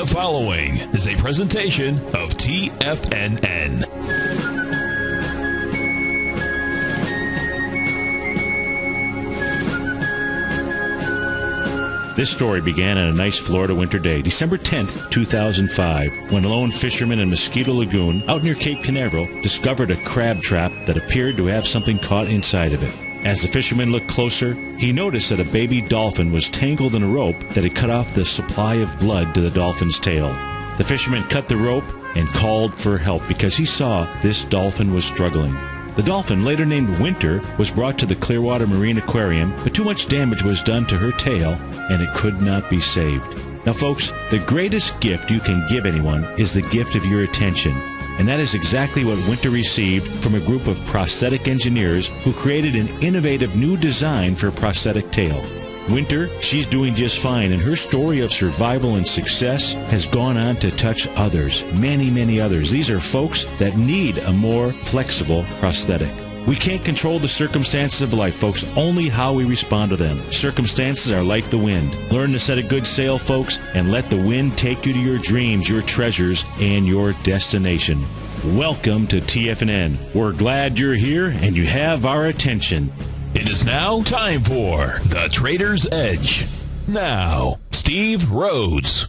following is a presentation of TFNN. This story began on a nice Florida winter day, December 10th, 2005, when a lone fisherman in Mosquito Lagoon, out near Cape Canaveral, discovered a crab trap that appeared to have something caught inside of it. As the fisherman looked closer, he noticed that a baby dolphin was tangled in a rope that had cut off the supply of blood to the dolphin's tail. The fisherman cut the rope and called for help because he saw this dolphin was struggling. The dolphin, later named Winter, was brought to the Clearwater Marine Aquarium, but too much damage was done to her tail, and it could not be saved. Now, folks, the greatest gift you can give anyone is the gift of your attention. And that is exactly what Winter received from a group of prosthetic engineers who created an innovative new design for a prosthetic tail. Winter, she's doing just fine, and her story of survival and success has gone on to touch others, many, many others. These are folks that need a more flexible prosthetic. We can't control the circumstances of life, folks, only how we respond to them. Circumstances are like the wind. Learn to set a good sail, folks, and let the wind take you to your dreams, your treasures, and your destination. Welcome to TFNN. We're glad you're here and you have our attention. It is now time for The Trader's Edge. Now, Steve Rhodes.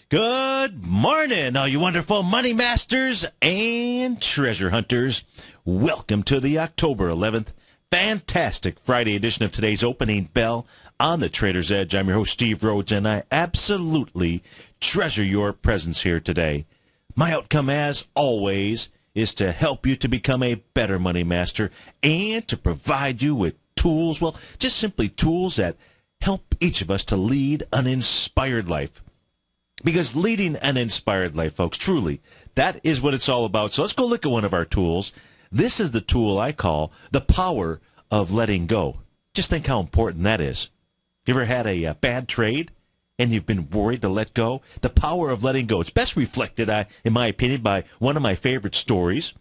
Good morning, all you wonderful money masters and treasure hunters. Welcome to the October 11th, fantastic Friday edition of today's Opening Bell on The Trader's Edge. I'm your host, Steve Rhodes, and I absolutely treasure your presence here today. My outcome, as always, is to help you to become a better money master and to provide you with tools, well, just simply tools that help each of us to lead an inspired life. Because leading an inspired life, folks, truly, that is what it's all about. So let's go look at one of our tools. This is the tool I call the power of letting go. Just think how important that is. You ever had a bad trade and you've been worried to let go? The power of letting go. It's best reflected, in my opinion, by one of my favorite stories.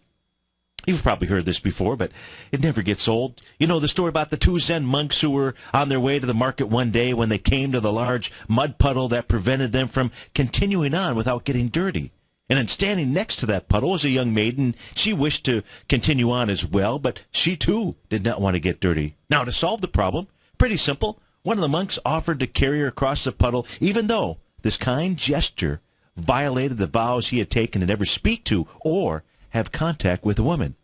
You've probably heard this before, but it never gets old. You know the story about the two Zen monks who were on their way to the market one day when they came to the large mud puddle that prevented them from continuing on without getting dirty. And then standing next to that puddle was a young maiden. She wished to continue on as well, but she too did not want to get dirty. Now, to solve the problem, pretty simple. One of the monks offered to carry her across the puddle, even though this kind gesture violated the vows he had taken to never speak to or have contact with a woman.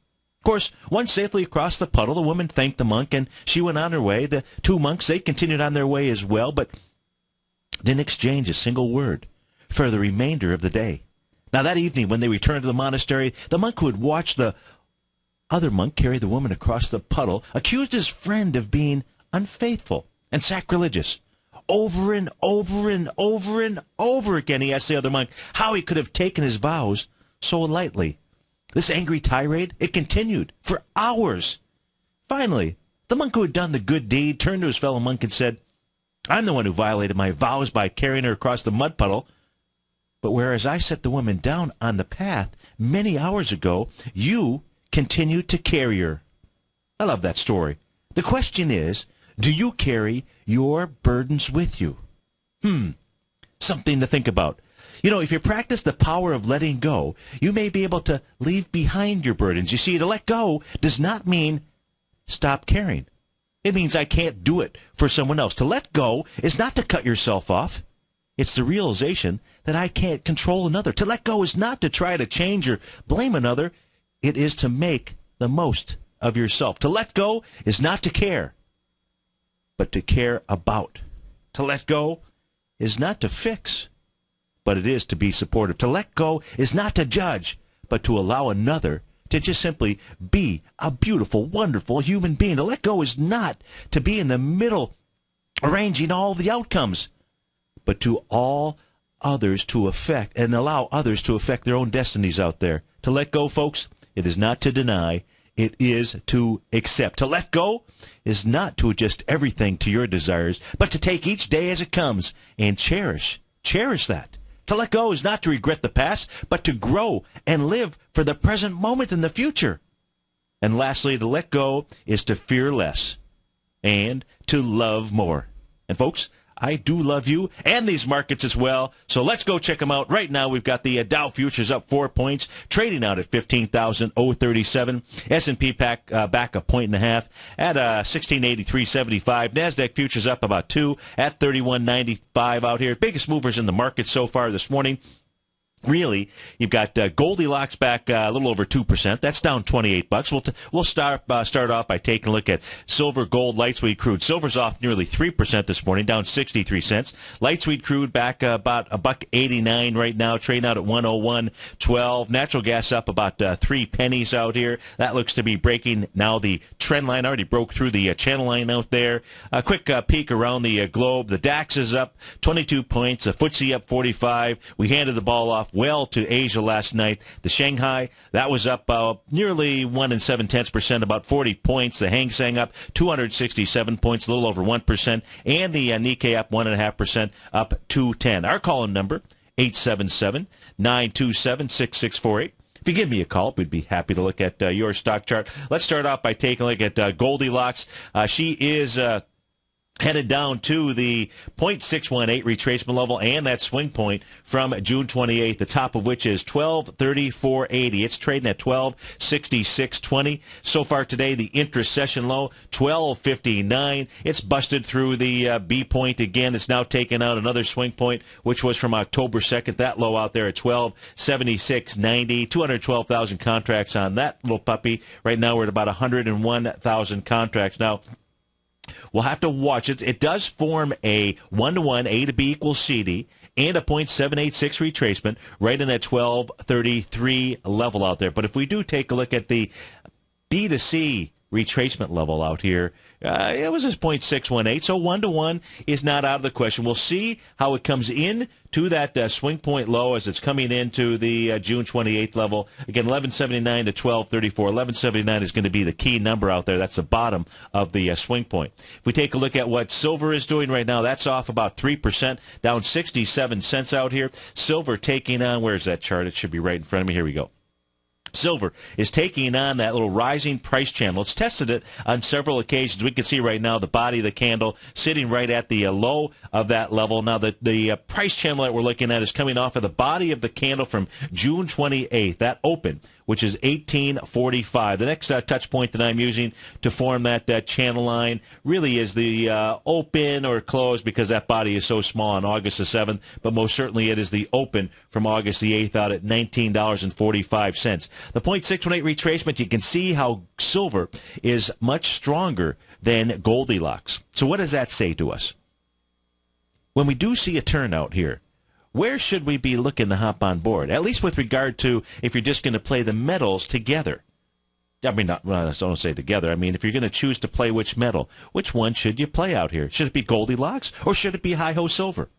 Of course, once safely across the puddle, the woman thanked the monk, and she went on her way. The two monks, they continued on their way as well, but didn't exchange a single word for the remainder of the day. Now, that evening, when they returned to the monastery, the monk who had watched the other monk carry the woman across the puddle accused his friend of being unfaithful and sacrilegious. Over and over and over and over again, he asked the other monk how he could have taken his vows so lightly. This angry tirade, it continued for hours. Finally, the monk who had done the good deed turned to his fellow monk and said, "I'm the one who violated my vows by carrying her across the mud puddle. But whereas I set the woman down on the path many hours ago, you continued to carry her." I love that story. The question is, do you carry your burdens with you? Something to think about. You know, if you practice the power of letting go, you may be able to leave behind your burdens. You see, to let go does not mean stop caring. It means I can't do it for someone else. To let go is not to cut yourself off. It's the realization that I can't control another. To let go is not to try to change or blame another. It is to make the most of yourself. To let go is not to care, but to care about. To let go is not to fix, but it is to be supportive. To let go is not to judge, but to allow another to just simply be a beautiful, wonderful human being. To let go is not to be in the middle arranging all the outcomes, but to all others to affect and allow others to affect their own destinies out there. To let go, folks, it is not to deny, it is to accept. To let go is not to adjust everything to your desires, but to take each day as it comes and cherish that. To let go is not to regret the past, but to grow and live for the present moment and the future. And lastly, to let go is to fear less and to love more. And folks, I do love you and these markets as well. So let's go check them out. Right now, we've got the Dow futures up 4 points, trading out at 15,037. S&P back a 1.5 at 1683.75. NASDAQ futures up about 2 at 31.95 out here. Biggest movers in the market so far this morning. Really, you've got Goldilocks back a little over 2%. That's down $28. We'll start off by taking a look at silver, gold, light sweet crude. Silver's off nearly 3% this morning, down 63 cents. Light sweet crude back about $1.89 right now, trading out at 101.12. Natural gas up about 3 pennies out here. That looks to be breaking now. The trend line already broke through the channel line out there. A quick peek around the globe. The DAX is up 22 points. The FTSE up 45. We handed the ball off well to Asia last night. The Shanghai, that was up nearly 1 7/10%, about 40 points. The Hang Seng up 267 points, a little over 1%. And the Nikkei up 1.5%, up 210. Our call-in number, 877-927-6648. If you give me a call, we'd be happy to look at your stock chart. Let's start off by taking a look at Goldilocks. She is headed down to the 0.618 retracement level and that swing point from June 28th, the top of which is 1234.80. It's trading at 1266.20. So far today, the intra-session low, 1259. It's busted through the B point again. It's now taken out another swing point, which was from October 2nd. That low out there at 1276.90. 212,000 contracts on that little puppy. Right now we're at about 101,000 contracts. Now, we'll have to watch it. It does form a 1-to-1 A to B equals CD and a 0.786 retracement right in that 1233 level out there. But if we do take a look at the B to C retracement level out here, it was just 0.618, so 1-to-1 is not out of the question. We'll see how it comes in to that swing point low as it's coming into the June 28th level. Again, 1179 to 1234. 1179 is going to be the key number out there. That's the bottom of the swing point. If we take a look at what silver is doing right now, that's off about 3%, down 67 cents out here. Silver taking on, where's that chart? It should be right in front of me. Here we go. Silver is taking on that little rising price channel. It's tested it on several occasions. We can see right now the body of the candle sitting right at the low of that level. Now, the price channel that we're looking at is coming off of the body of the candle from June 28th. That open, which is 1845. The next touch point that I'm using to form that channel line really is the open or close, because that body is so small on August the 7th, but most certainly it is the open from August the 8th out at $19.45. The 0.618 retracement, you can see how silver is much stronger than Goldilocks. So what does that say to us? When we do see a turnout here, where should we be looking to hop on board? At least with regard to if you're just going to play the metals together. I mean, I don't say together. I mean, if you're going to choose to play which metal, which one should you play out here? Should it be Goldilocks or should it be Hi-Ho Silver?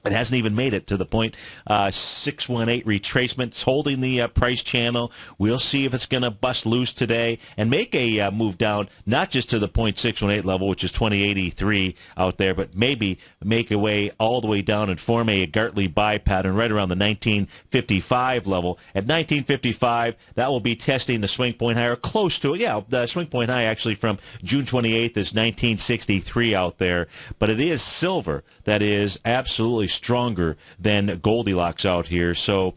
It hasn't even made it to the 0.618 retracement. It's holding the price channel. We'll see if it's going to bust loose today and make a move down, not just to the 0.618 level, which is 2083 out there, but maybe make a way all the way down and form a Gartley buy pattern right around the 1955 level. At 1955, that will be testing the swing point high, or close to it. Yeah, the swing point high actually from June 28th is 1963 out there, but it is silver that is absolutely stronger than Goldilocks out here. So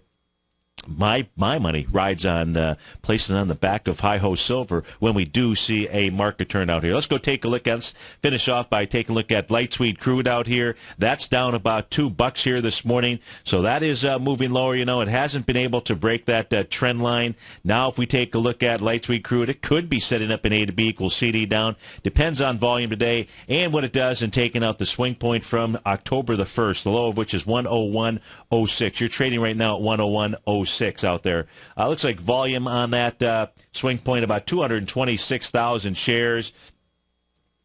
my money rides on placing on the back of Hi-Ho Silver when we do see a market turn out here. Let's go take a look at, let's finish off by taking a look at light sweet crude out here. That's down about $2 here this morning. So that is moving lower. You know, it hasn't been able to break that trend line. Now, if we take a look at light sweet crude, it could be setting up an A to B equals CD down. Depends on volume today and what it does in taking out the swing point from October the 1st, the low of which is 101.06. You're trading right now at 101.06 out there. Looks like volume on that swing point about 226,000 shares.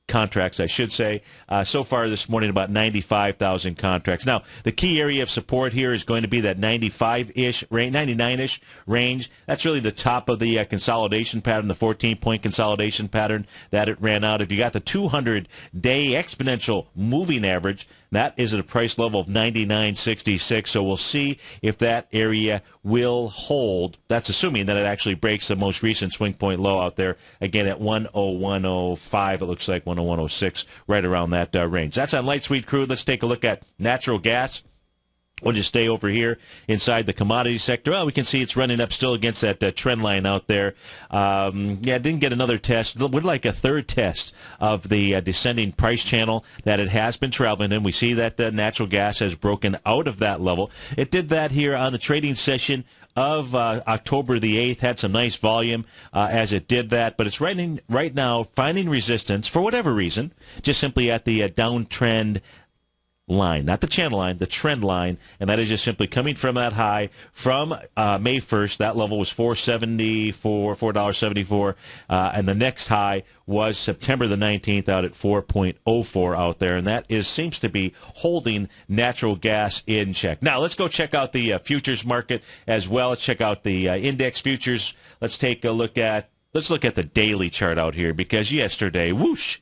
Contracts, I should say. So far this morning, about 95,000 contracts. Now, the key area of support here is going to be that 95-ish, 99-ish range. That's really the top of the consolidation pattern, the 14-point consolidation pattern that it ran out. If you got the 200-day exponential moving average, That is at a price level of $99.66, so we'll see if that area will hold. That's assuming that it actually breaks the most recent swing point low out there, again at 101.05, it looks like 101.06, right around that range. That's on light sweet crude. Let's take a look at natural gas. We'll just stay over here inside the commodity sector. Well, we can see it's running up still against that trend line out there. Didn't get another test. Would like a third test of the descending price channel that it has been traveling in. We see that natural gas has broken out of that level. It did that here on the trading session of October the 8th, had some nice volume as it did that, but it's right now finding resistance for whatever reason, just simply at the downtrend line, not the channel line, the trend line, and that is just simply coming from that high from May 1st. That level was $4.74, and the next high was September the 19th out at 4.04 out there, and that seems to be holding natural gas in check. Now, let's go check out the futures market as well. Let's check out the index futures. Let's look at the daily chart out here, because yesterday, whoosh,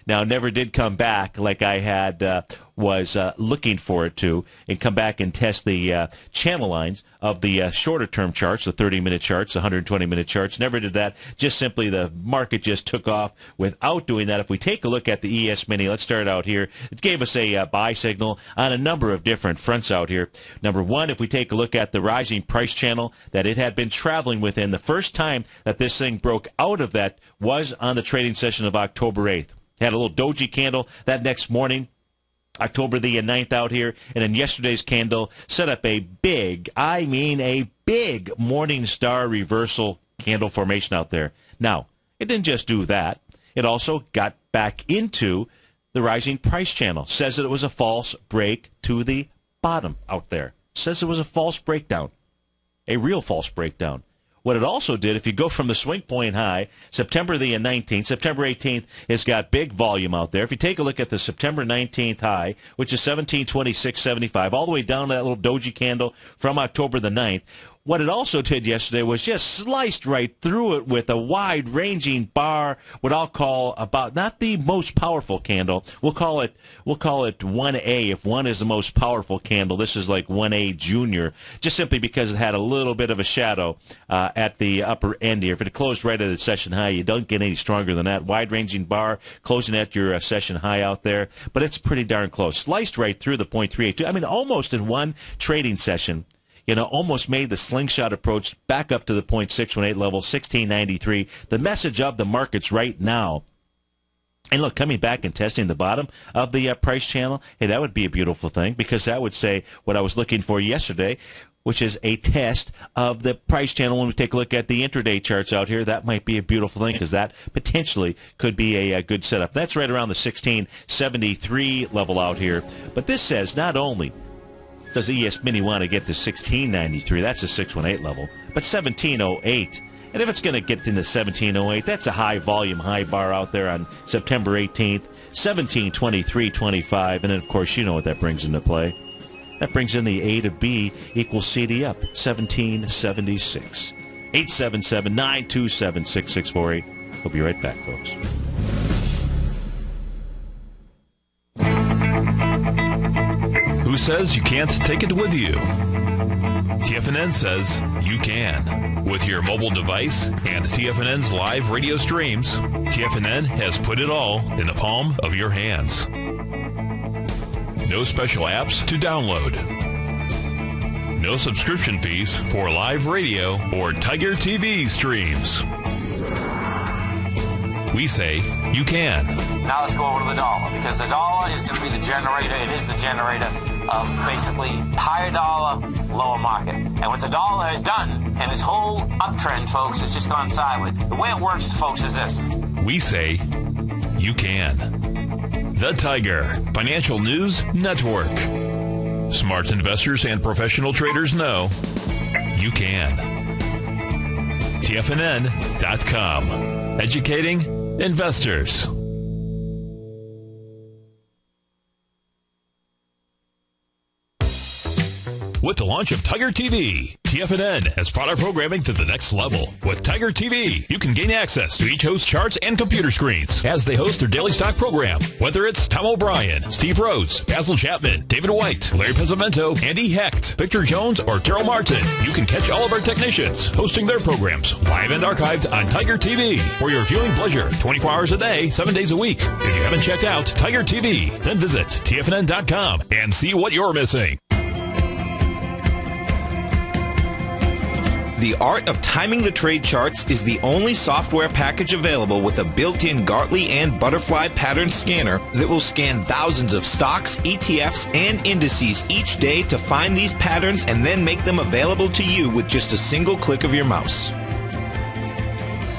now, never did come back like I had was looking for it to, and come back and test the channel lines of the shorter-term charts, the 30-minute charts, the 120-minute charts. Never did that. Just simply the market just took off without doing that. If we take a look at the ES Mini, let's start out here. It gave us a buy signal on a number of different fronts out here. Number one, if we take a look at the rising price channel that it had been traveling within, the first time that this thing broke out of that was on the trading session of October 8th. Had a little doji candle that next morning, October the 9th out here, and then yesterday's candle set up a big morning star reversal candle formation out there. Now, it didn't just do that. It also got back into the rising price channel. Says that it was a false break to the bottom out there. Says it was a false breakdown, a real false breakdown. What it also did, if you go from the swing point high, September the 19th, September 18th, it's got big volume out there. If you take a look at the September 19th high, which is 1726.75, all the way down to that little doji candle from October the 9th, what it also did yesterday was just sliced right through it with a wide-ranging bar, what I'll call about not the most powerful candle. We'll call it 1A. If 1 is the most powerful candle, this is like 1A Junior, just simply because it had a little bit of a shadow at the upper end here. If it closed right at its session high, you don't get any stronger than that. Wide-ranging bar closing at your session high out there, but it's pretty darn close. Sliced right through the 0.382. I mean, almost in one trading session. Almost made the slingshot approach back up to the 0.618 level, 1693. The message of the markets right now. And look, coming back and testing the bottom of the price channel, hey, that would be a beautiful thing, because that would say what I was looking for yesterday, which is a test of the price channel. When we take a look at the intraday charts out here, that might be a beautiful thing, because that potentially could be a good setup. That's right around the 1673 level out here. But this says not only does the ES Mini want to get to 1693, that's a 618 level, but 1708. And if it's going to get into 1708, that's a high volume, high bar out there on September 18th, 1723.25. And then, of course, you know what that brings into play. That brings in the A to B equals CD up, 1776. 877-927-6648. We'll be right back, folks. Who says you can't take it with you? TFNN says you can. With your mobile device and TFNN's live radio streams, TFNN has put it all in the palm of your hands. No special apps to download. No subscription fees for live radio or TigerTV streams. We say you can. Now let's go over to the dollar, because the dollar is going to be the generator. It is the generator of basically higher dollar, lower market. And what the dollar has done, and this whole uptrend, folks, has just gone sideways. The way it works, folks, is this. We say you can. The Tiger Financial News Network. Smart investors and professional traders know you can. TFNN.com. Educating investors. With the launch of TigerTV, TFNN has brought our programming to the next level. With TigerTV, you can gain access to each host's charts and computer screens as they host their daily stock program. Whether it's Tom O'Brien, Steve Rhodes, Basil Chapman, David White, Larry Pesavento, Andy Hecht, Victor Jones, or Terrell Martin, you can catch all of our technicians hosting their programs live and archived on TigerTV for your viewing pleasure 24 hours a day, 7 days a week. If you haven't checked out TigerTV, then visit TFNN.com and see what you're missing. The Art of Timing the Trade Charts is the only software package available with a built-in Gartley and Butterfly pattern scanner that will scan thousands of stocks, ETFs, and indices each day to find these patterns and then make them available to you with just a single click of your mouse.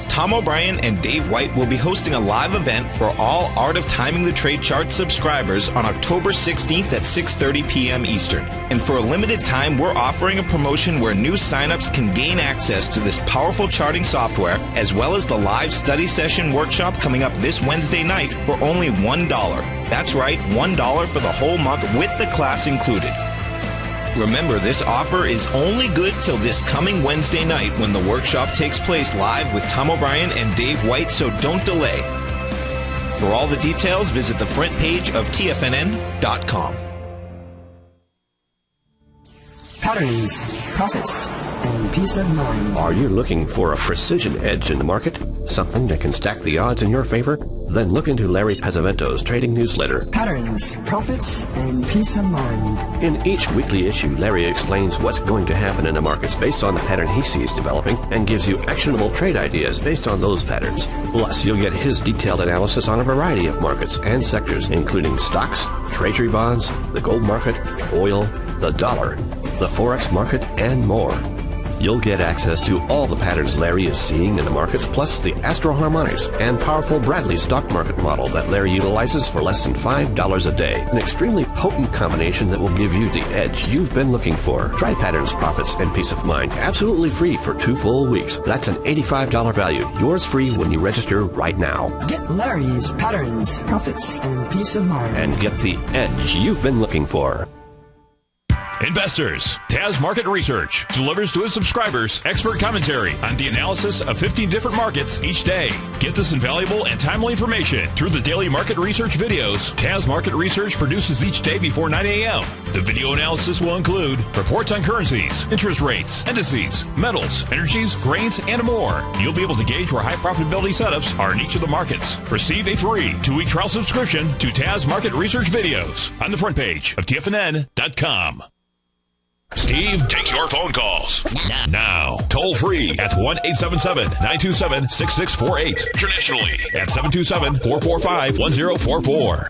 Tom O'Brien and Dave White will be hosting a live event for all Art of Timing the Trade Chart subscribers on October 16th at 6:30 p.m. Eastern. And for a limited time, we're offering a promotion where new signups can gain access to this powerful charting software, as well as the live study session workshop coming up this Wednesday night for only $1. That's right, $1 for the whole month with the class included. Remember, this offer is only good till this coming Wednesday night when the workshop takes place live with Tom O'Brien and Dave White, so don't delay. For all the details, visit the front page of TFNN.com. Patterns, profits, and peace of mind. Are you looking for a precision edge in the market? Something that can stack the odds in your favor? Then look into Larry Pesavento's trading newsletter. Patterns, profits, and peace of mind. In each weekly issue, Larry explains what's going to happen in the markets based on the pattern he sees developing and gives you actionable trade ideas based on those patterns. Plus, you'll get his detailed analysis on a variety of markets and sectors, including stocks, treasury bonds, the gold market, oil, the dollar, the Forex market, and more. You'll get access to all the patterns Larry is seeing in the markets, plus the Astro Harmonics and powerful Bradley stock market model that Larry utilizes for less than $5 a day. An extremely potent combination that will give you the edge you've been looking for. Try Patterns, Profits, and Peace of Mind absolutely free for 2 full weeks. That's an $85 value. Yours free when you register right now. Get Larry's Patterns, Profits, and Peace of Mind. And get the edge you've been looking for. Investors, Taz Market Research delivers to its subscribers expert commentary on the analysis of 15 different markets each day. Get this invaluable and timely information through the daily market research videos Taz Market Research produces each day before 9 a.m. The video analysis will include reports on currencies, interest rates, indices, metals, energies, grains, and more. You'll be able to gauge where high profitability setups are in each of the markets. Receive a free 2-week trial subscription to Taz Market Research videos on the front page of TFNN.com. Steve takes your phone calls now. Toll free at 1-877-927-6648. Internationally at 727-445-1044.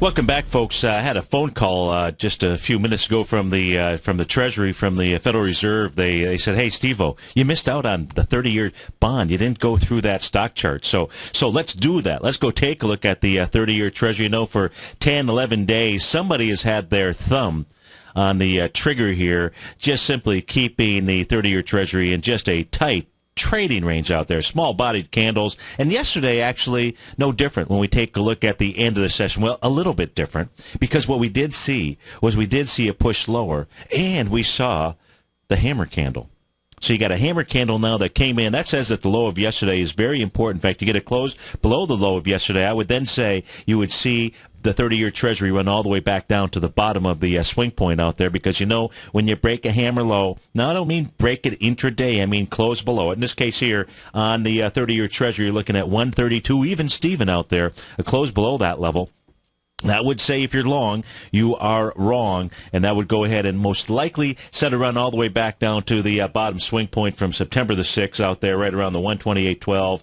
Welcome back, folks. I had a phone call just a few minutes ago from the Treasury, from the Federal Reserve. They said, "Hey, Steve-O, you missed out on the 30-year bond. You didn't go through that stock chart. So let's do that. Let's go take a look at the 30-year Treasury. You know, for 10, 11 days, somebody has had their thumb on the trigger here, just simply keeping the 30-year Treasury in just a tight trading range out there, small-bodied candles. And yesterday, actually, no different when we take a look at the end of the session. Well, a little bit different, because what we did see was a push lower, and we saw the hammer candle. So you got a hammer candle now that came in. That says that the low of yesterday is very important. In fact, you get it closed below the low of yesterday. I would then say you would see the 30-year Treasury run all the way back down to the bottom of the swing point out there, because, you know, when you break a hammer low, now I don't mean break it intraday, I mean close below it. In this case here, on the 30-year Treasury, you're looking at 132, even Steven out there, a close below that level. That would say if you're long, you are wrong, and that would go ahead and most likely set a run all the way back down to the bottom swing point from September the 6th out there, right around the 128.12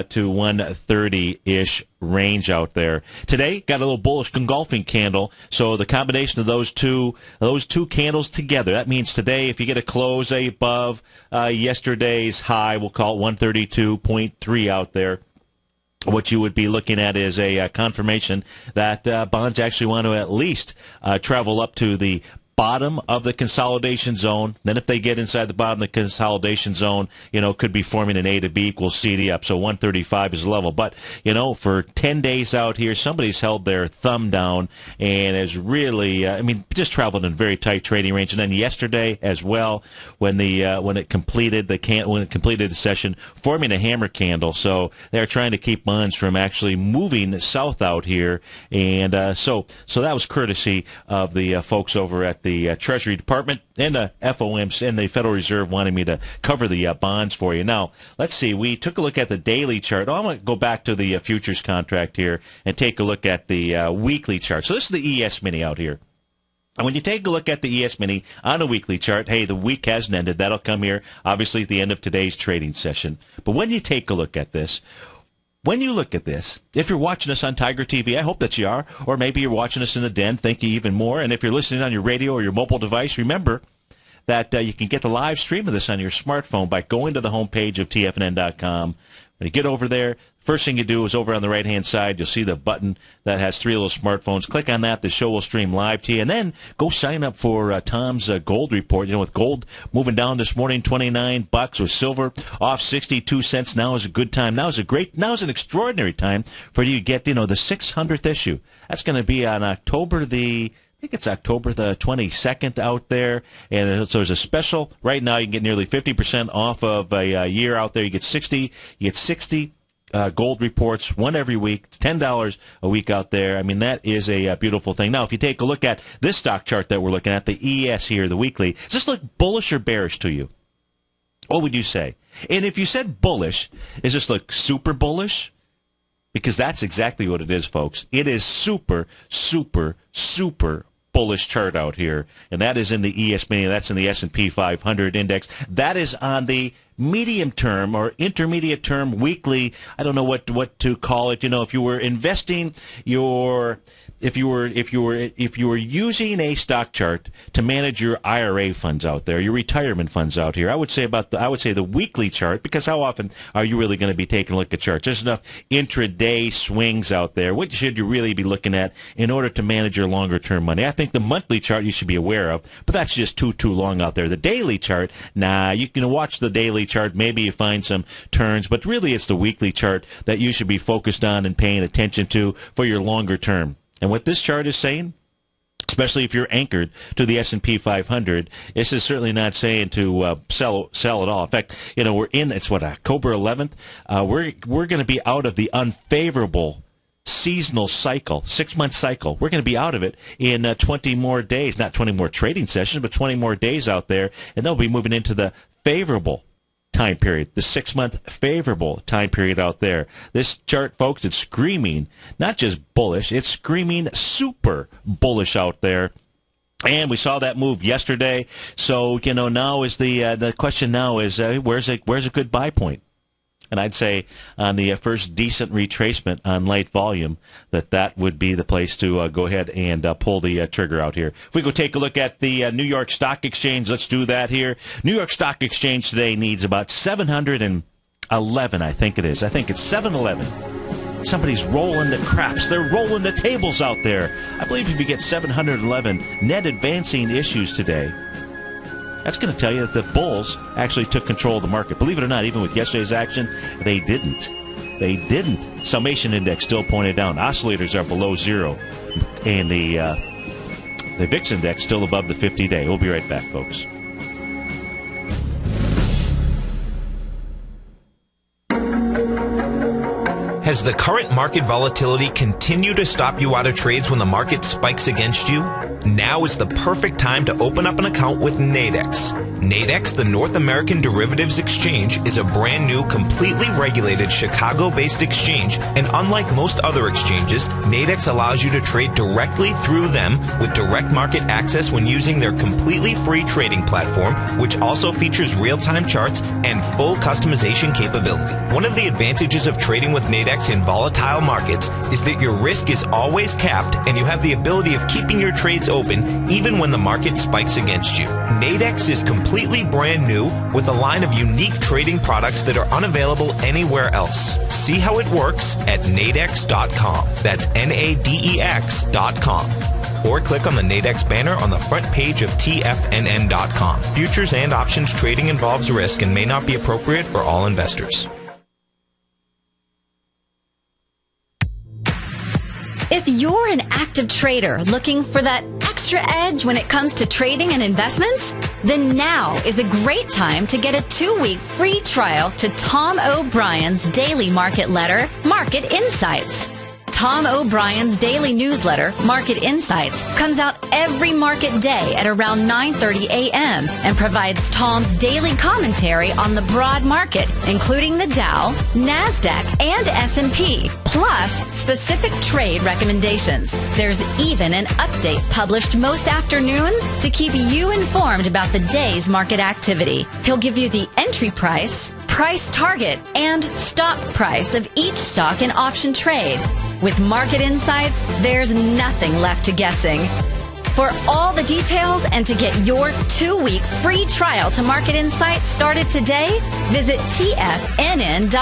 to 130-ish range out there. Today, got a little bullish engulfing candle, so the combination of those two candles together, that means today, if you get a close above yesterday's high, we'll call it 132.3 out there, what you would be looking at is a confirmation that bonds actually want to at least travel up to the bottom of the consolidation zone. Then if they get inside the bottom of the consolidation zone, could be forming an A to B equals C to up. So 135 is the level. But, for 10 days out here, somebody's held their thumb down and has really, just traveled in a very tight trading range. And then yesterday as well, when it completed the session, forming a hammer candle. So they're trying to keep bonds from actually moving south out here. And so that was courtesy of the folks over at the Treasury Department and the FOMC and the Federal Reserve wanting me to cover the bonds for you. Now, let's see. We took a look at the daily chart. I'm going to go back to the futures contract here and take a look at the weekly chart. So this is the ES Mini out here. And when you take a look at the ES Mini on a weekly chart, hey, the week hasn't ended. That'll come here, obviously, at the end of today's trading session. But when you take a look at this, if you're watching us on TigerTV, I hope that you are, or maybe you're watching us in the den, thank you even more. And if you're listening on your radio or your mobile device, remember that you can get the live stream of this on your smartphone by going to the homepage of TFNN.com. When you get over there, first thing you do is over on the right-hand side, you'll see the button that has 3 little smartphones. Click on that. The show will stream live to you. And then go sign up for Tom's gold report. With gold moving down this morning, $29, with silver off 62 cents. Now is a good time. Now is an extraordinary time for you to get, the 600th issue. That's going to be on October the 22nd out there. And so there's a special. Right now you can get nearly 50% off of a year out there. You get 60 gold reports, one every week. It's $10 a week out there. That is a beautiful thing. Now, if you take a look at this stock chart that we're looking at, the ES here, the weekly, does this look bullish or bearish to you? What would you say? And if you said bullish, does this look super bullish? Because that's exactly what it is, folks. It is super, super, super bullish chart out here, and that is in the ES Mini. That's in the S&P 500 index. That is on the medium term or intermediate term weekly. I don't know what to call it. If you were investing if you were using a stock chart to manage your IRA funds out there, your retirement funds out here, I would say the weekly chart, because how often are you really going to be taking a look at charts? There's enough intraday swings out there. What should you really be looking at in order to manage your longer term money? I think the monthly chart you should be aware of, but that's just too long out there. The daily chart, you can watch the daily chart. Maybe you find some turns, but really it's the weekly chart that you should be focused on and paying attention to for your longer term. And what this chart is saying, especially if you're anchored to the S&P 500, this is certainly not saying to sell at all. In fact, it's October 11th. We're going to be out of the unfavorable seasonal cycle, 6-month cycle. We're going to be out of it in 20 more days, not 20 more trading sessions, but 20 more days out there, and they'll be moving into the favorable time period, the 6-month favorable time period out there. This chart, folks, it's screaming not just bullish, it's screaming super bullish out there. And we saw that move yesterday. So, now is the question now is where's a good buy point? And I'd say on the first decent retracement on light volume, that would be the place to go ahead and pull the trigger out here. If we go take a look at the New York Stock Exchange, let's do that here. New York Stock Exchange today needs about 711, I think it is. I think it's 711. Somebody's rolling the craps. They're rolling the tables out there. I believe if you get 711 net advancing issues today, that's going to tell you that the bulls actually took control of the market. Believe it or not, even with yesterday's action, they didn't. Summation index still pointed down. Oscillators are below zero. And the VIX index still above the 50-day. We'll be right back, folks. Has the current market volatility continued to stop you out of trades when the market spikes against you? Now is the perfect time to open up an account with Nadex. Nadex, the North American Derivatives Exchange, is a brand new, completely regulated Chicago-based exchange, and unlike most other exchanges, Nadex allows you to trade directly through them with direct market access when using their completely free trading platform, which also features real-time charts and full customization capability. One of the advantages of trading with Nadex in volatile markets is that your risk is always capped and you have the ability of keeping your trades open even when the market spikes against you. Nadex is completely brand new with a line of unique trading products that are unavailable anywhere else. See how it works at nadex.com. That's Nadex.com. or click on the Nadex banner on the front page of TFNN.com. Futures and options trading involves risk and may not be appropriate for all investors. If you're an active trader looking for that extra edge when it comes to trading and investments, then now is a great time to get a 2-week free trial to Tom O'Brien's daily market letter, Market Insights. Tom O'Brien's daily newsletter, Market Insights, comes out every market day at around 9:30 a.m. and provides Tom's daily commentary on the broad market, including the Dow, NASDAQ, and S&P, plus specific trade recommendations. There's even an update published most afternoons to keep you informed about the day's market activity. He'll give you the entry price, price target, and stop price of each stock and option trade. With Market Insights, there's nothing left to guessing. For all the details and to get your 2-week free trial to Market Insights started today, visit TFNN.com.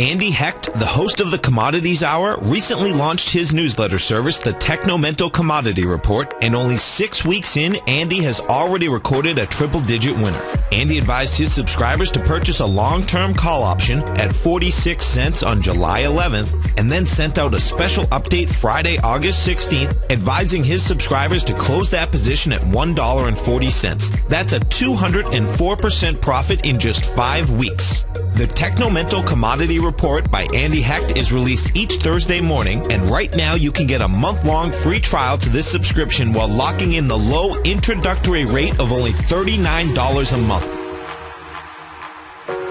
Andy Hecht, the host of the Commodities Hour, recently launched his newsletter service, the Technomental Commodity Report, and only 6 weeks in, Andy has already recorded a triple-digit winner. Andy advised his subscribers to purchase a long-term call option at 46 cents on July 11th, and then sent out a special update Friday, August 16th, advising his subscribers to close that position at $1.40. That's a 204% profit in just 5 weeks. The Technomental Commodity Report by Andy Hecht is released each Thursday morning, and right now you can get a month-long free trial to this subscription while locking in the low introductory rate of only $39 a month.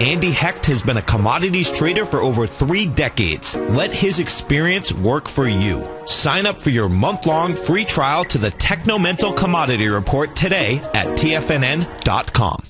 Andy Hecht has been a commodities trader for over 3 decades. Let his experience work for you. Sign up for your month-long free trial to the Technomental Commodity Report today at TFNN.com.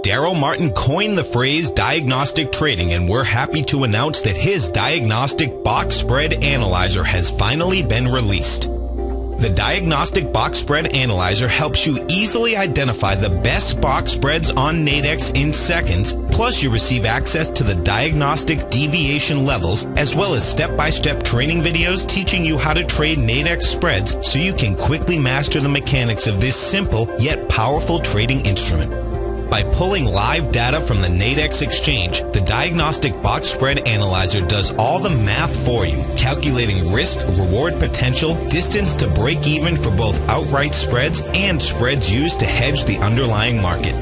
Daryl Martin coined the phrase diagnostic trading, and we're happy to announce that his diagnostic box spread analyzer has finally been released. The Diagnostic Box Spread Analyzer helps you easily identify the best box spreads on Nadex in seconds, plus you receive access to the diagnostic deviation levels, as well as step-by-step training videos teaching you how to trade Nadex spreads so you can quickly master the mechanics of this simple yet powerful trading instrument. By pulling live data from the Nadex exchange, the Diagnostic Box Spread Analyzer does all the math for you, calculating risk, reward potential, distance to break even for both outright spreads and spreads used to hedge the underlying market.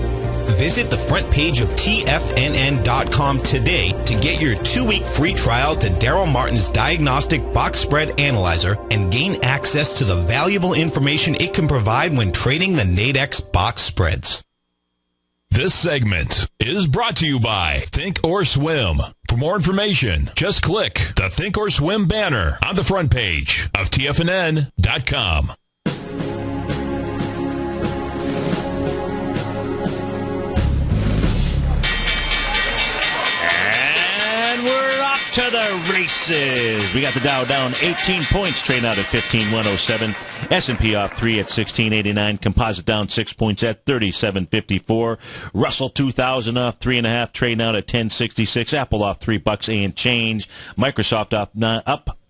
Visit the front page of TFNN.com today to get your 2-week free trial to Daryl Martin's Diagnostic Box Spread Analyzer and gain access to the valuable information it can provide when trading the Nadex box spreads. This segment is brought to you by Think or Swim. For more information, just click the Think or Swim banner on the front page of TFNN.com. And we're off to the races. We got the Dow down 18 points, trading out at 15,107. S&P off 3 at 1689. Composite down 6 points at 3754. Russell 2000 off 3.5, trading out at 1066. Apple off $3 and change. Microsoft up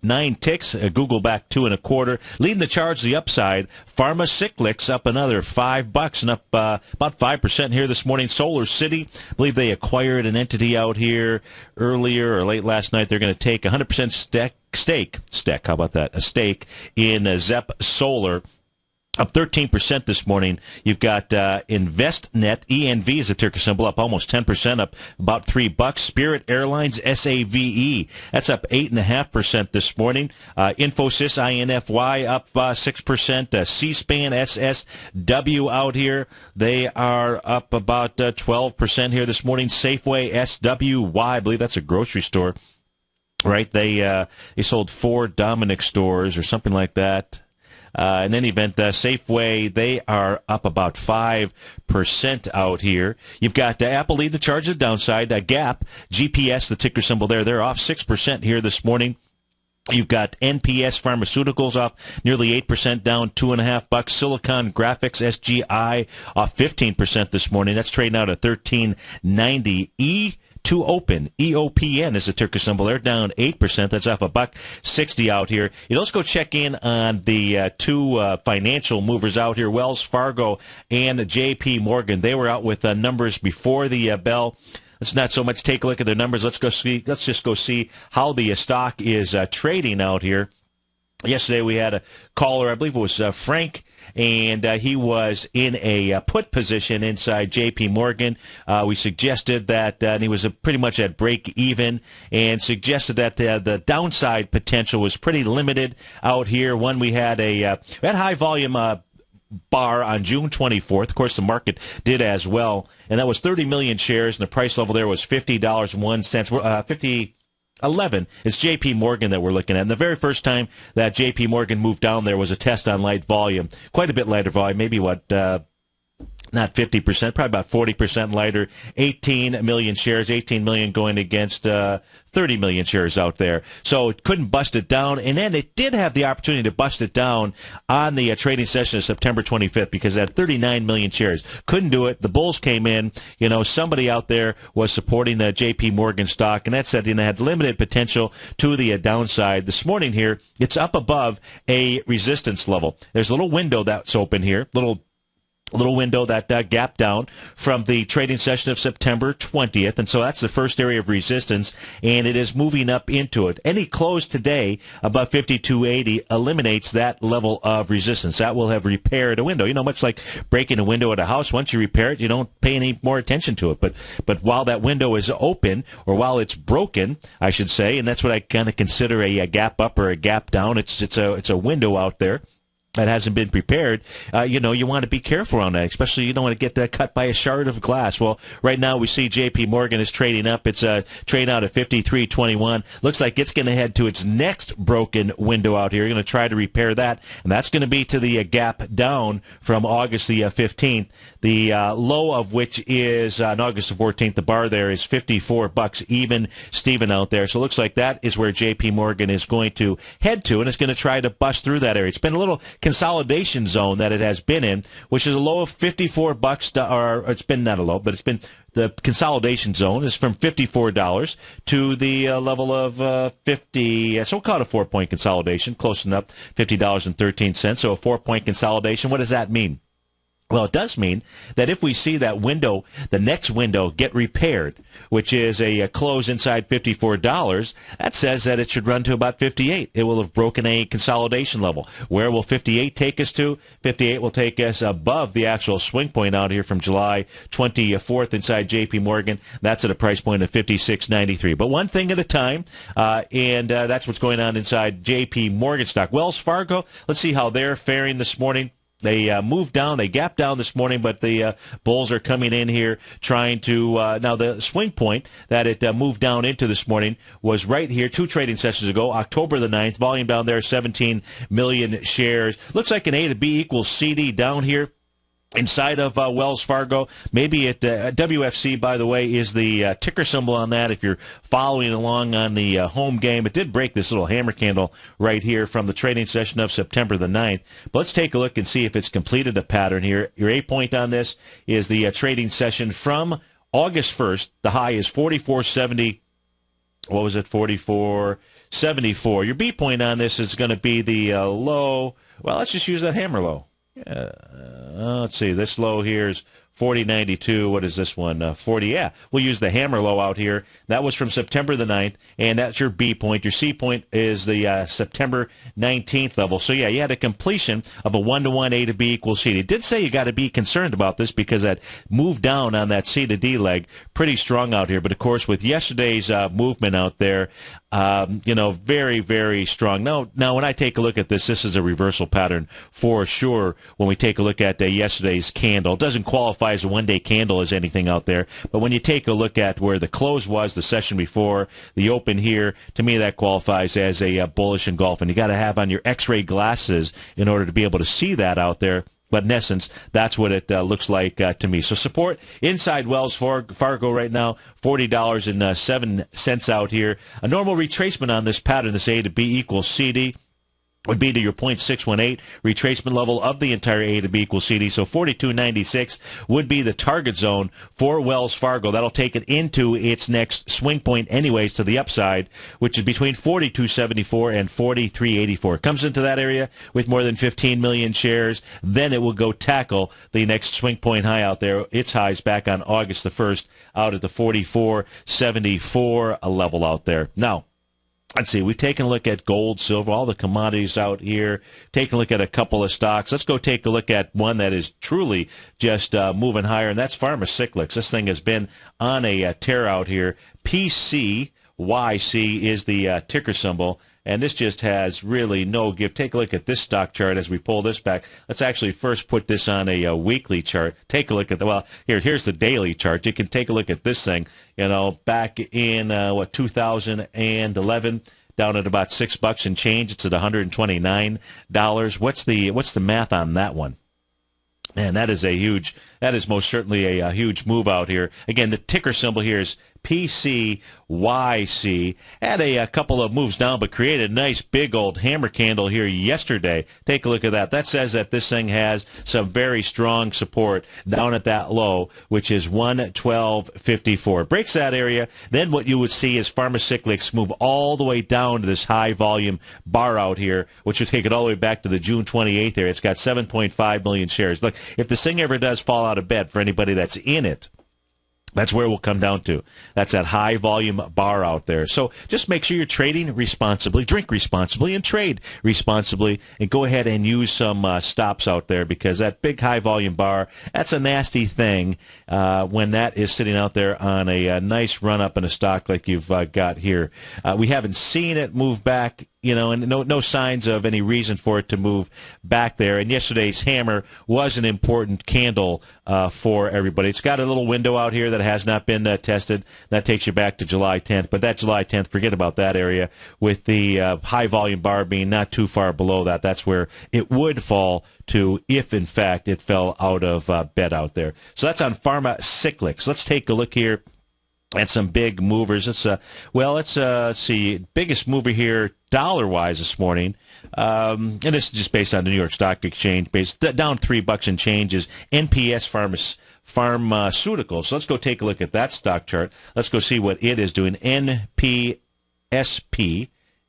9 ticks. Google back 2.25. Leading the charge, the upside. Pharmacyclics up another $5 and up about 5% here this morning. Solar City, I believe they acquired an entity out here earlier or late last night. They're going to take 100% stake, how about that? A stake in Zep Solar, up 13% this morning. You've got InvestNet, ENV is a ticker symbol, up almost 10%, up about $3. Spirit Airlines, SAVE, that's up 8.5% this morning. Infosys, INFY, up 6%. C-SPAN, SSW out here, they are up about 12% here this morning. Safeway, SWY, I believe that's a grocery store. Right, they sold 4 Dominick stores or something like that. In any event, Safeway, they are up about 5% out here. You've got Apple lead the charge to the downside. Gap, GPS, the ticker symbol there, they're off 6% here this morning. You've got NPS Pharmaceuticals off nearly 8%, down $2.5. Silicon Graphics, SGI, off 15% this morning. That's trading out at $13.90. to open. EOPN is the ticker symbol. They're down 8%. That's off $1.60 out here. Let's go check in on the two financial movers out here, Wells Fargo and J.P. Morgan. They were out with numbers before the bell. Let's not so much take a look at their numbers. Let's just go see how the stock is trading out here. Yesterday we had a caller, I believe it was Frank, and he was in a put position inside J.P. Morgan. We suggested that, and he was pretty much at break even, and suggested that the downside potential was pretty limited out here. One, we had high volume bar on June 24th. Of course, the market did as well, and that was 30 million shares, and the price level there was $50.01. 11. It's J.P. Morgan that we're looking at. And the very first time that J.P. Morgan moved down there was a test on light volume. Quite a bit lighter volume, maybe not 50%, probably about 40% lighter. 18 million shares, 18 million going against 30 million shares out there. So it couldn't bust it down. And then it did have the opportunity to bust it down on the trading session of September 25th because it had 39 million shares. Couldn't do it. The bulls came in. Somebody out there was supporting the J.P. Morgan stock, and that said, had limited potential to the downside. This morning here, it's up above a resistance level. There's a little window that's open here, little window that gap down from the trading session of September 20th, and so that's the first area of resistance, and it is moving up into it. Any close today above 52.80 eliminates that level of resistance. That will have repaired a window. Much like breaking a window at a house, once you repair it, you don't pay any more attention to it. But while that window is open, or while it's broken, I should say, and that's what I kind of consider a gap up or a gap down. It's a window out there that hasn't been prepared. You want to be careful on that, especially you don't want to get cut by a shard of glass. Well, right now we see J.P. Morgan is trading up. It's trading out at 53.21. Looks like it's going to head to its next broken window out here. You're going to try to repair that, and that's going to be to the gap down from August the 15th. The low of which is on August the 14th. The bar there is $54 even, Steven out there. So it looks like that is where J.P. Morgan is going to head to, and it's going to try to bust through that area. It's been a little consolidation zone that it has been in, which is a low of $54, or it's been not a low, but it's been the consolidation zone is from $54 to the level of 50. So we'll call it a 4-point consolidation, close enough, $50.13. So a 4-point consolidation. What does that mean? Well, it does mean that if we see that window, the next window, get repaired, which is a close inside $54, that says that it should run to about 58. It will have broken a consolidation level. Where will 58 take us to? 58 will take us above the actual swing point out here from July 24th inside J.P. Morgan. That's at a price point of $56.93. But one thing at a time, and that's what's going on inside J.P. Morgan stock. Wells Fargo, let's see how they're faring this morning. They moved down, they gapped down this morning, but the bulls are coming in here trying to, now the swing point that it moved down into this morning was right here 2 trading sessions ago, October the 9th, volume down there, 17 million shares. Looks like an A to B equals CD down here inside of Wells Fargo. Maybe at WFC, by the way, is the ticker symbol on that if you're following along on the home game. It did break this little hammer candle right here from the trading session of September the 9th. But let's take a look and see if it's completed a pattern here. Your A point on this is the trading session from August 1st. The high is 44.70. What was it? 44.74. Your B point on this is going to be the low. Well, let's just use that hammer low. Let's see. This low here is 40.92. What is this one? 40. Yeah, we'll use the hammer low out here. That was from September the 9th, and that's your B point. Your C point is the September 19th level. So, yeah, you had a completion of a 1-to-1 A to B equals C. It did say you got to be concerned about this because that move down on that C to D leg, pretty strong out here. But, of course, with yesterday's movement out there, very, very strong. Now, when I take a look at this is a reversal pattern for sure when we take a look at yesterday's candle. It doesn't qualify as a one-day candle as anything out there, but when you take a look at where the close was the session before, the open here, to me that qualifies as a bullish engulf, and you got to have on your X-ray glasses in order to be able to see that out there. But in essence, that's what it looks like to me. So support inside Wells Fargo right now, $40.07 out here. A normal retracement on this pattern, this A to B equals CD. would be to your 0.618 retracement level of the entire A to B equals CD. So 42.96 would be the target zone for Wells Fargo. That'll take it into its next swing point anyways to the upside, which is between 42.74 and 43.84. It comes into that area with more than 15 million shares. Then it will go tackle the next swing point high out there. Its highs back on August the 1st out at the 44.74 level out there. Now, let's see, we've taken a look at gold, silver, all the commodities out here, taken a look at a couple of stocks. Let's go take a look at one that is truly just moving higher, and that's Pharmacyclics. This thing has been on a tear out here. PCYC is the ticker symbol, and this just has really no give. Take a look at this stock chart as we pull this back. Let's actually first put this on a weekly chart. Take a look at here's the daily chart. You can take a look at this thing, back in, 2011, down at about $6 and change. It's at $129. What's the math on that one? And that is most certainly a huge move out here. Again, the ticker symbol here is PCYC. Had a couple of moves down, but created a nice big old hammer candle here yesterday. Take a look at that. That says that this thing has some very strong support down at that low, which is 112.54. Breaks that area. Then what you would see is Pharmacyclics move all the way down to this high volume bar out here, which would take it all the way back to the June 28th there. It's got 7.5 million shares. Look, if this thing ever does fall out of bed for anybody that's in it, that's where we'll come down to. That's that high volume bar out there. So just make sure you're trading responsibly, drink responsibly, and trade responsibly. And go ahead and use some stops out there, because that big high volume bar, that's a nasty thing when that is sitting out there on a nice run up in a stock like you've got here. We haven't seen it move back, and no signs of any reason for it to move back there. And yesterday's hammer was an important candle for everybody. It's got a little window out here that has not been tested. That takes you back to July 10th. But that July 10th, forget about that area, with the high volume bar being not too far below that. That's where it would fall to if, in fact, it fell out of bed out there. So that's on Pharmacyclics. Let's take a look here at some big movers. Let's see. Biggest mover here, dollar-wise this morning, and this is just based on the New York Stock Exchange, down $3 and change, is NPS Pharmaceuticals. So let's go take a look at that stock chart. Let's go see what it is doing. NPSP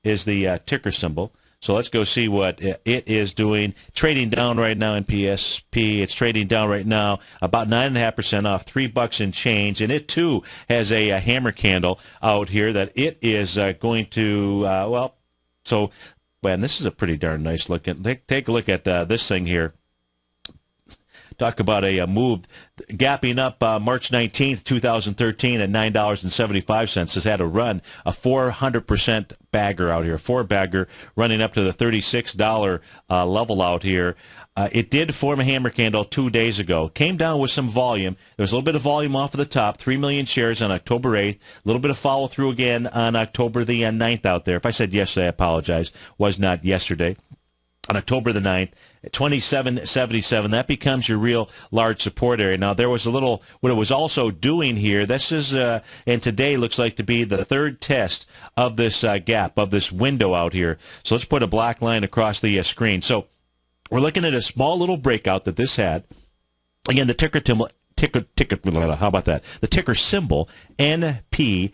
is the ticker symbol. So let's go see what it is doing. Trading down right now in PSP. It's trading down right now about 9.5% off, $3 and change. And it, too, has a hammer candle out here that it is going to, this is a pretty darn nice looking. Take a look at this thing here. Talk about a move gapping up March 19th, 2013 at $9.75. Has had a run, a 400% bagger out here, 4-bagger running up to the $36 level out here. It did form a hammer candle 2 days ago. Came down with some volume. There was a little bit of volume off of the top, 3 million shares on October 8th. A little bit of follow-through again on October the 9th out there. If I said yesterday, I apologize. Was not yesterday. On October the 9th, 27.77, that becomes your real large support area. Now, there was what it was also doing here, this is, and today looks like to be the third test of this gap, of this window out here. So let's put a black line across the screen. So we're looking at a small little breakout that this had. Again, the ticker how about that? The ticker symbol, NPSP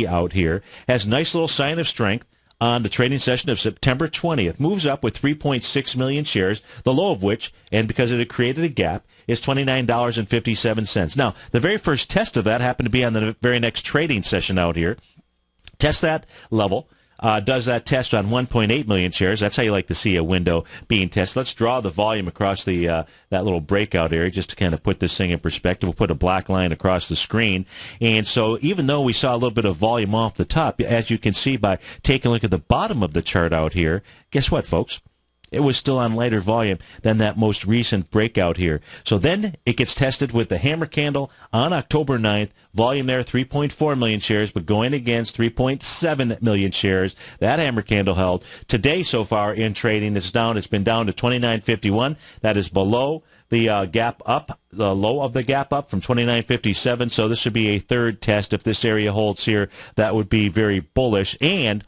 out here, has a nice little sign of strength on the trading session of September 20th. Moves up with 3.6 million shares, the low of which, and because it had created a gap, is $29.57. Now, the very first test of that happened to be on the very next trading session out here. Test that level. Does that test on 1.8 million shares. That's how you like to see a window being tested. Let's draw the volume across the that little breakout area just to kind of put this thing in perspective. We'll put a black line across the screen. And so even though we saw a little bit of volume off the top, as you can see by taking a look at the bottom of the chart out here, guess what, folks? It was still on lighter volume than that most recent breakout here. So then it gets tested with the hammer candle on October 9th. Volume there, 3.4 million shares, but going against 3.7 million shares. That hammer candle held. Today so far in trading, it's down. It's been down to 29.51. That is below the gap up, the low of the gap up from 29.57. So this would be a third test. If this area holds here, that would be very bullish. And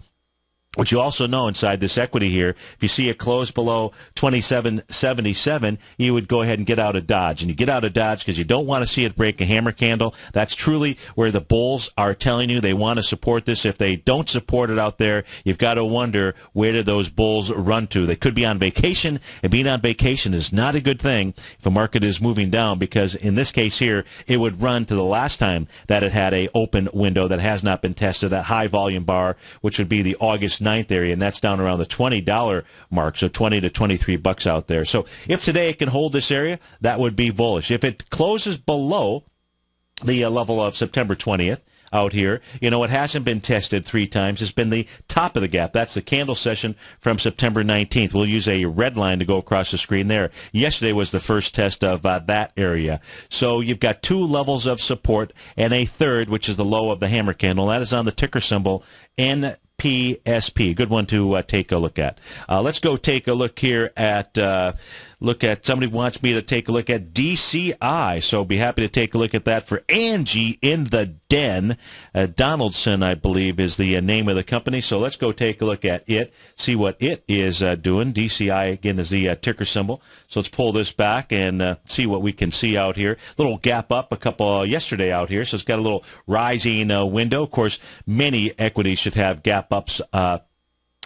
What you also know inside this equity here, if you see it close below 27.77, you would go ahead and get out of Dodge. And you get out of Dodge because you don't want to see it break a hammer candle. That's truly where the bulls are telling you they want to support this. If they don't support it out there, you've got to wonder, where did those bulls run to? They could be on vacation, and being on vacation is not a good thing if a market is moving down, because in this case here, it would run to the last time that it had a open window that has not been tested, that high volume bar, which would be the August 9th area, and that's down around the $20 mark, so $20 to $23 out there. So if today it can hold this area, that would be bullish. If it closes below the level of September 20th out here, you know, it hasn't been tested 3 times. It's been the top of the gap. That's the candle session from September 19th. We'll use a red line to go across the screen there. Yesterday was the first test of that area. So you've got 2 levels of support and a third, which is the low of the hammer candle. That is on the ticker symbol NPSP. Good one to take a look at. Let's go take a look here at somebody wants me to take a look at DCI, so be happy to take a look at that for Angie in the Den. Donaldson, I believe, is the name of the company, so let's go take a look at it, see what it is doing. DCI, again, is the ticker symbol, so let's pull this back and see what we can see out here. Little gap up a couple yesterday out here, so it's got a little rising window. Of course, many equities should have gap ups.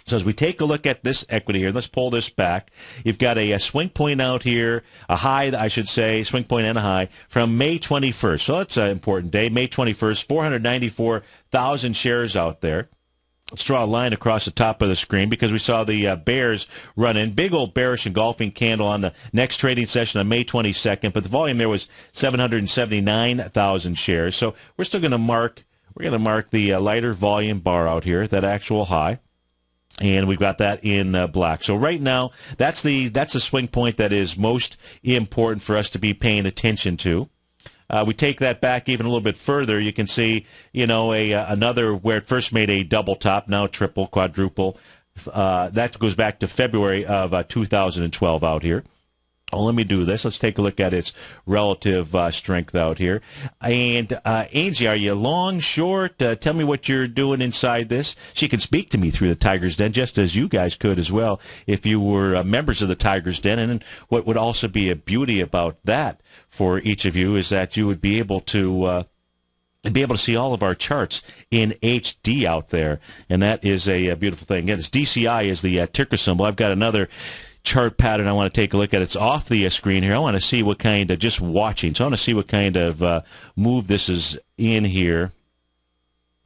So as we take a look at this equity here, let's pull this back. You've got a swing point out here, a high, I should say, swing point and a high from May 21st. So that's an important day, May 21st, 494,000 shares out there. Let's draw a line across the top of the screen because we saw the bears run in. Big old bearish engulfing candle on the next trading session on May 22nd, but the volume there was 779,000 shares. So we're still going to mark, the lighter volume bar out here, that actual high. And we've got that in black. So right now, that's the swing point that is most important for us to be paying attention to. We take that back even a little bit further. You can see, you know, another where it first made a double top, now triple, quadruple. That goes back to February of 2012 out here. Oh, let me do this. Let's take a look at its relative strength out here. And Angie, are you long, short? Tell me what you're doing inside this. She can speak to me through the Tiger's Den, just as you guys could as well if you were members of the Tiger's Den. And what would also be a beauty about that for each of you is that you would be able to see all of our charts in HD out there. And that is a beautiful thing. Again, it's DCI is the ticker symbol. I've got another chart pattern I want to take a look at. It's off the screen here. I want to see what kind of, just watching, so I want to see what kind of move this is in here.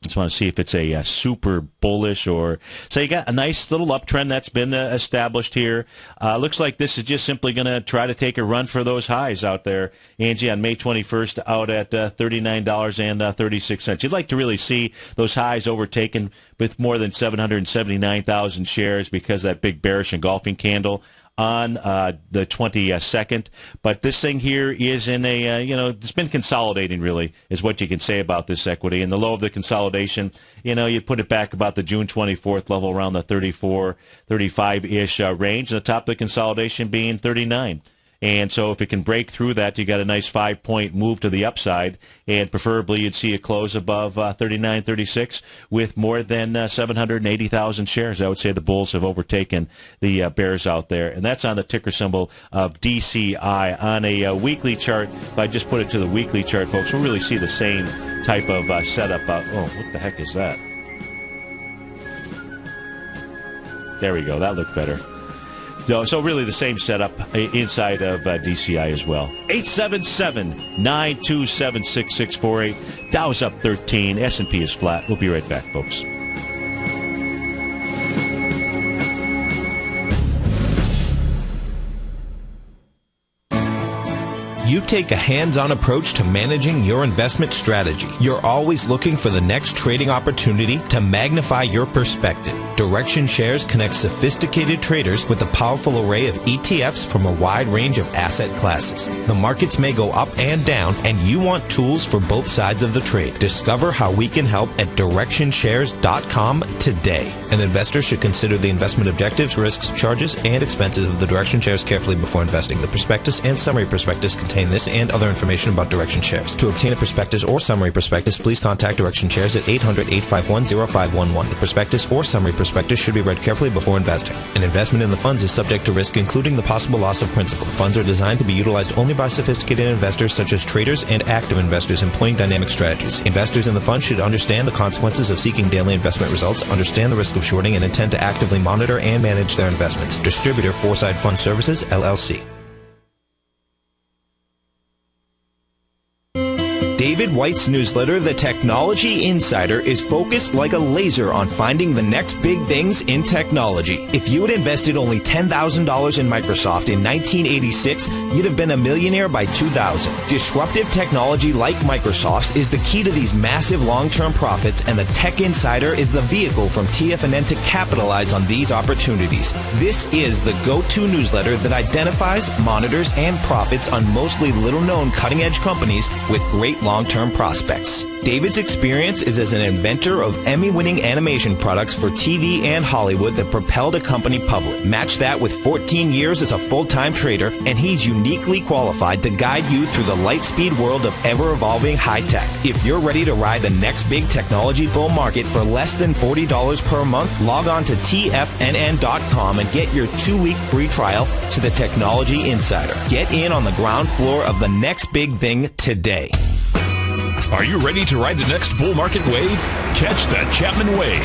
Just want to see if it's a super bullish or... So you got a nice little uptrend that's been established here. Looks like this is just simply going to try to take a run for those highs out there, Angie, on May 21st out at $39.36. You'd like to really see those highs overtaken with more than 779,000 shares because of that big bearish engulfing candle on the 22nd. But this thing here is in a, it's been consolidating, really, is what you can say about this equity. And the low of the consolidation, you put it back about the June 24th level around the 34, 35-ish range. And the top of the consolidation being 39. And so if it can break through that, you got a nice 5-point move to the upside, and preferably you'd see it close above 39.36 with more than 780,000 shares. I would say the bulls have overtaken the bears out there, and that's on the ticker symbol of DCI. On a weekly chart, if I just put it to the weekly chart, folks, we'll really see the same type of setup. Oh, what the heck is that? There we go. That looked better. So really the same setup inside of DCI as well. 877-927-6648. Dow's up 13. S&P is flat. We'll be right back, folks. You take a hands-on approach to managing your investment strategy. You're always looking for the next trading opportunity to magnify your perspective. Direction Shares connects sophisticated traders with a powerful array of ETFs from a wide range of asset classes. The markets may go up and down, and you want tools for both sides of the trade. Discover how we can help at DirectionShares.com today. An investor should consider the investment objectives, risks, charges, and expenses of the Direction Shares carefully before investing. The prospectus and summary prospectus contain this and other information about Direction Shares. To obtain a prospectus or summary prospectus, please contact Direction Shares at 800-851-0511. The prospectus or summary prospectus prospectus should be read carefully before investing. An investment in the funds is subject to risk, including the possible loss of principal. The funds are designed to be utilized only by sophisticated investors such as traders and active investors employing dynamic strategies. Investors in the fund should understand the consequences of seeking daily investment results, understand the risk of shorting, and intend to actively monitor and manage their investments. Distributor, Foreside Fund Services, LLC. David White's newsletter, The Technology Insider, is focused like a laser on finding the next big things in technology. If you had invested only $10,000 in Microsoft in 1986, you'd have been a millionaire by 2000. Disruptive technology like Microsoft's is the key to these massive long-term profits, and the Tech Insider is the vehicle from TFNN to capitalize on these opportunities. This is the go-to newsletter that identifies, monitors, and profits on mostly little-known cutting-edge companies with great long-term prospects. David's experience is as an inventor of Emmy-winning animation products for TV and Hollywood that propelled a company public. Match that with 14 years as a full-time trader, and he's uniquely qualified to guide you through the light-speed world of ever-evolving high-tech. If you're ready to ride the next big technology bull market for less than $40 per month, log on to TFNN.com and get your 2-week free trial to the Technology Insider. Get in on the ground floor of the next big thing today. Are you ready to ride the next bull market wave? Catch the Chapman Wave.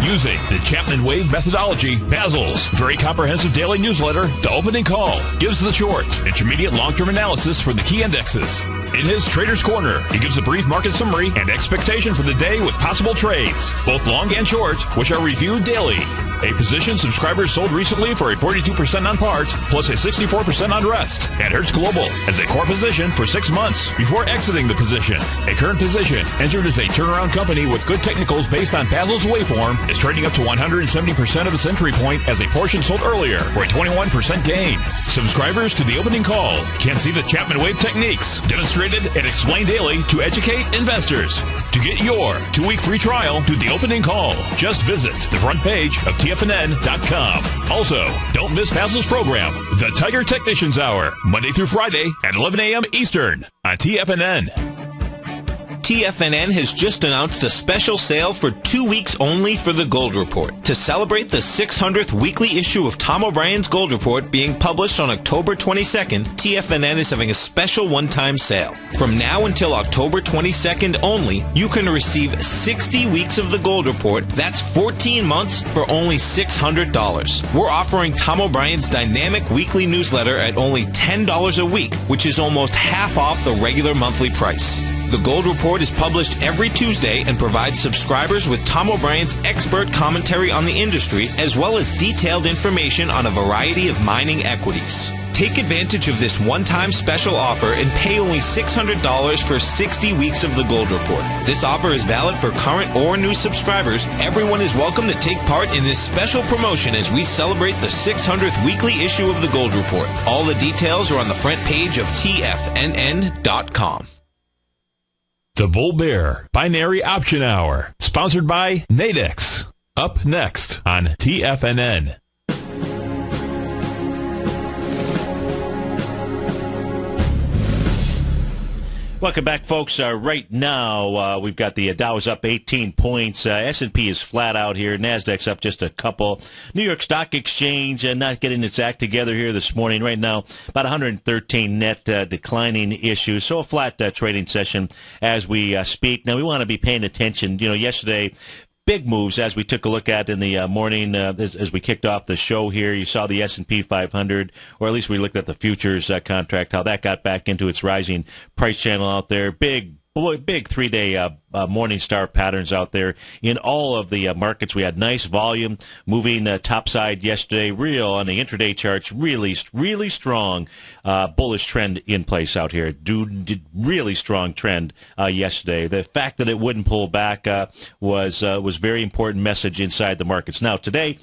Using the Chapman Wave methodology, Basil's very comprehensive daily newsletter, The Opening Call, gives the short, intermediate, long-term analysis for the key indexes. In his Trader's Corner, he gives a brief market summary and expectation for the day with possible trades, both long and short, which are reviewed daily. A position subscribers sold recently for a 42% on parts, plus a 64% on rest. And Hertz Global as a core position for 6 months before exiting the position. A current position, entered as a turnaround company with good technicals based on Basil's waveform, is trading up to 170% of its entry point as a portion sold earlier for a 21% gain. Subscribers to The Opening Call can see the Chapman Wave techniques demonstrated and explained daily to educate investors. To get your 2-week free trial to The Opening Call, just visit the front page of TFNN.com. Also, don't miss Basil's program, The Tiger Technicians Hour, Monday through Friday at 11 a.m. Eastern on TFNN. TFNN has just announced a special sale for 2 weeks only for the Gold Report. To celebrate the 600th weekly issue of Tom O'Brien's Gold Report being published on October 22nd, TFNN is having a special one-time sale. From now until October 22nd only, you can receive 60 weeks of the Gold Report. That's 14 months for only $600. We're offering Tom O'Brien's dynamic weekly newsletter at only $10 a week, which is almost half off the regular monthly price. The Gold Report is published every Tuesday and provides subscribers with Tom O'Brien's expert commentary on the industry, as well as detailed information on a variety of mining equities. Take advantage of this one-time special offer and pay only $600 for 60 weeks of the Gold Report. This offer is valid for current or new subscribers. Everyone is welcome to take part in this special promotion as we celebrate the 600th weekly issue of the Gold Report. All the details are on the front page of TFNN.com. The Bull Bear Binary Option Hour, sponsored by Nadex. Up next on TFNN. Welcome back, folks. Right now, we've got the Dow's up 18 points. S&P is flat out here. NASDAQ's up just a couple. New York Stock Exchange not getting its act together here this morning. Right now, about 113 net declining issues. So a flat trading session as we speak. Now, we want to be paying attention. Yesterday, big moves as we took a look at in the morning as we kicked off the show here. You saw the S&P 500, or at least we looked at the futures contract, how that got back into its rising price channel out there. Big 3-day Morningstar patterns out there in all of the markets. We had nice volume moving topside yesterday. Real on the intraday charts, really strong bullish trend in place out here. Really strong trend yesterday. The fact that it wouldn't pull back was very important message inside the markets. Now today,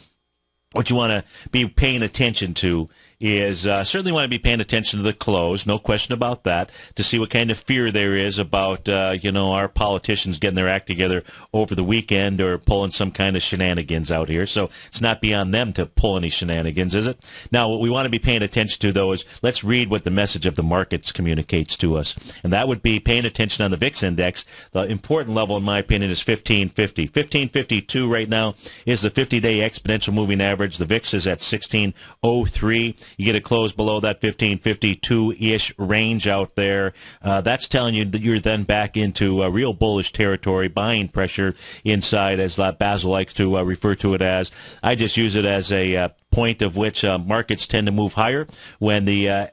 what you want to be paying attention to is certainly want to be paying attention to the close, no question about that, to see what kind of fear there is about, our politicians getting their act together over the weekend or pulling some kind of shenanigans out here. So it's not beyond them to pull any shenanigans, is it? Now, what we want to be paying attention to, though, is let's read what the message of the markets communicates to us. And that would be paying attention on the VIX index. The important level, in my opinion, is 1550. 1552 right now is the 50-day exponential moving average. The VIX is at 1603. You get a close below that 1552-ish range out there. That's telling you that you're then back into real bullish territory, buying pressure inside, as Basil likes to refer to it as. I just use it as a point of which markets tend to move higher when the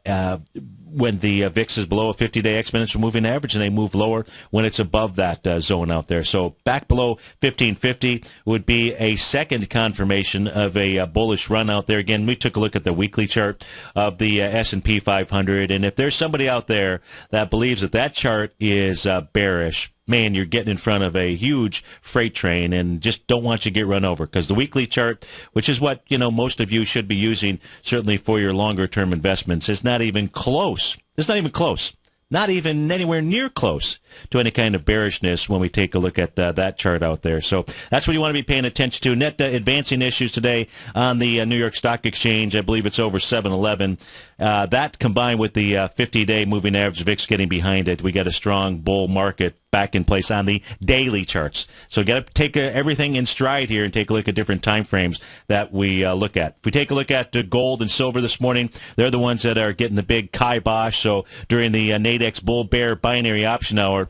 VIX is below a 50-day exponential moving average, and they move lower when it's above that zone out there. So back below 1550 would be a second confirmation of a bullish run out there. Again, we took a look at the weekly chart of the S&P 500, and if there's somebody out there that believes that chart is bearish, man, you're getting in front of a huge freight train and just don't want you to get run over, because the weekly chart, which is what most of you should be using certainly for your longer-term investments, is not even close. It's not even close. Not even anywhere near close to any kind of bearishness when we take a look at that chart out there. So that's what you want to be paying attention to. Net advancing issues today on the New York Stock Exchange. I believe it's over 711. That combined with the 50-day moving average VIX getting behind it, we got a strong bull market back in place on the daily charts. So got to take everything in stride here and take a look at different time frames that we look at. If we take a look at gold and silver this morning, they're the ones that are getting the big kibosh. So during the Nadex bull bear binary option hour,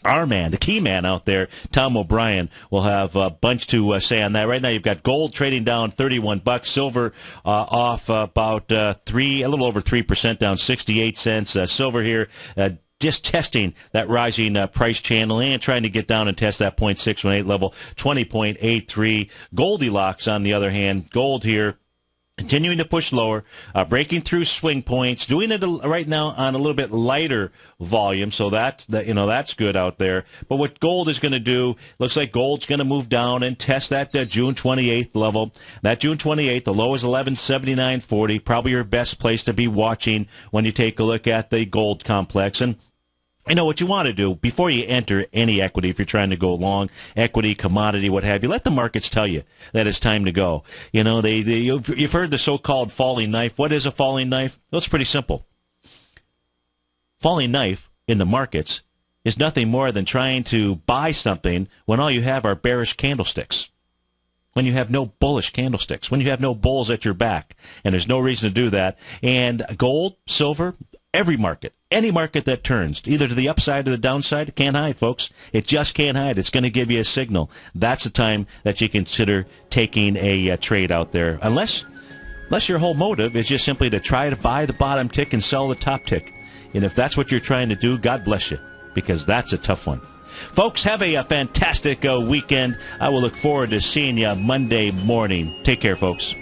our man, the key man out there, Tom O'Brien, will have a bunch to say on that. Right now, you've got gold trading down $31, silver off about a little over 3%, down 68 cents. Silver here just testing that rising price channel and trying to get down and test that 0.618 level, 20.83. Goldilocks, on the other hand, gold here continuing to push lower, breaking through swing points, doing it right now on a little bit lighter volume, so that's good out there. But what gold is going to do, looks like gold's going to move down and test that June 28th level. That June 28th, the low is 1179.40, probably your best place to be watching when you take a look at the gold complex. And what you want to do before you enter any equity, if you're trying to go long, equity, commodity, what have you, let the markets tell you that it's time to go. You've heard the so-called falling knife. What is a falling knife? Well, it's pretty simple. Falling knife in the markets is nothing more than trying to buy something when all you have are bearish candlesticks, when you have no bullish candlesticks, when you have no bulls at your back, and there's no reason to do that. And gold, silver, every market, any market that turns, either to the upside or the downside, it can't hide, folks. It just can't hide. It's going to give you a signal. That's the time that you consider taking a trade out there, unless your whole motive is just simply to try to buy the bottom tick and sell the top tick. And if that's what you're trying to do, God bless you, because that's a tough one. Folks, have a fantastic weekend. I will look forward to seeing you Monday morning. Take care, folks.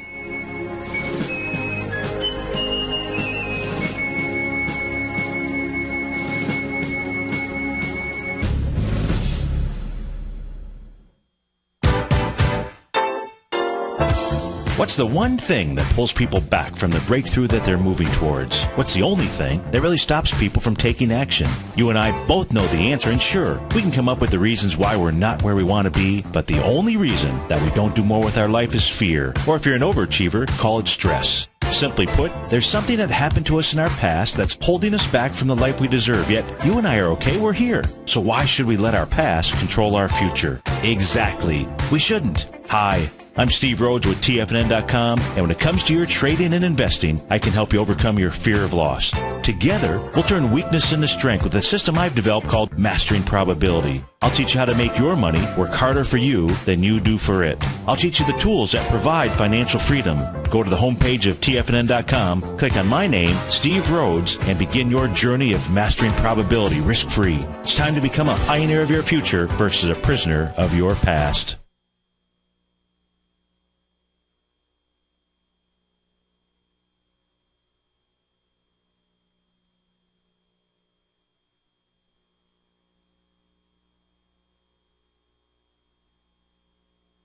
What's the one thing that pulls people back from the breakthrough that they're moving towards? What's the only thing that really stops people from taking action? You and I both know the answer, and sure, we can come up with the reasons why we're not where we want to be, but the only reason that we don't do more with our life is fear. Or if you're an overachiever, call it stress. Simply put, there's something that happened to us in our past that's holding us back from the life we deserve, yet you and I are okay, we're here. So why should we let our past control our future? Exactly. We shouldn't. Hi, I'm Steve Rhodes with TFNN.com, and when it comes to your trading and investing, I can help you overcome your fear of loss. Together, we'll turn weakness into strength with a system I've developed called Mastering Probability. I'll teach you how to make your money work harder for you than you do for it. I'll teach you the tools that provide financial freedom. Go to the homepage of TFNN.com, click on my name, Steve Rhodes, and begin your journey of mastering probability risk-free. It's time to become a pioneer of your future versus a prisoner of your past.